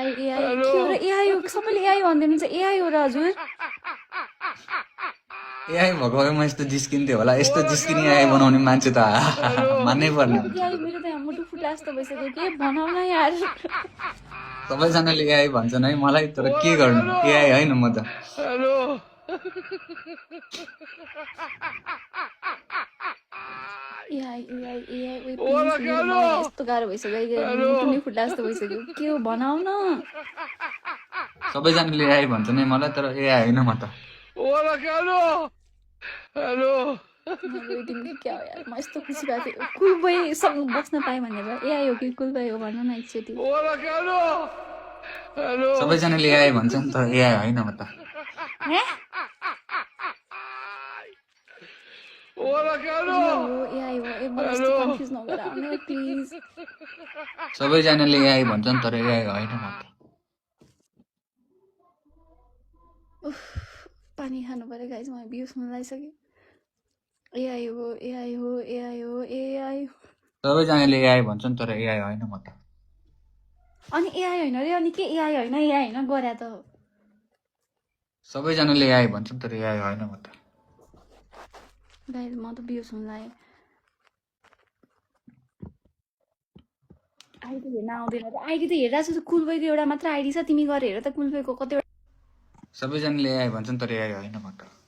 AI AI के हो र एआई हो सबैले एआई भन्दै हुनुहुन्छ एआई हो र हजुर एआई भएको भए म यस्तो जिस्किन्थ्यो होला यस्तो जिस्किने एआई बनाउने मान्छे त मान्नै पर्ने हुन्छ एआई मेरो त यहाँ मुटु फुट्ला जस्तो भइसक्यो के भनौ न यार सबैजनाले एआई भन्छन् है मलाई तर के गर्नु एआई होइन म त एआई एआई एआई ओइ प्लिज मेरो मलाई यस्तो गाह्रो भइसक्यो मुटु नै फुट्ला जस्तो भइसक्यो के हो भनौ न सबैजनाले एआई भन्छन् है मलाई तर एआई होइन म त रोइदिनु क्या हो यार म यस्तो खुसी भएको थिएँ कुलबईसँग बस्न पाएँ भनेर एआई हो कि कुलबई हो भन न एकचोटि सबैजनाले एआई भन्छन् तर एआई होइन म त एआई हो ए मलाई यस्तो कन्फ्युज नगर आउने प्लिज सबैजनाले एआई भन्छन् तर एआई होइन म त पानी खानु पर्यो गाइज म बिउस हुन लागिसक्यो एआई हो एआई हो एआई हो एआई हो सबैजनाले एआई भन्छन् तर एआई होइन म त अनि एआई होइन रे अनि के एआई होइन गरे त सबैजनाले एआई भन्छन् तर एआई होइन म त गाइज म त बिउस हुन लाग्यो आइडी हेर्न आउँदैन आइडी त हेरिरहेको छु कुलबईको एउटा मात्र आइडी छ तिमी गएर हेर त कुलबईको कतिवटा सबैजनाले एआई भन्छन् तर एआई होइन म त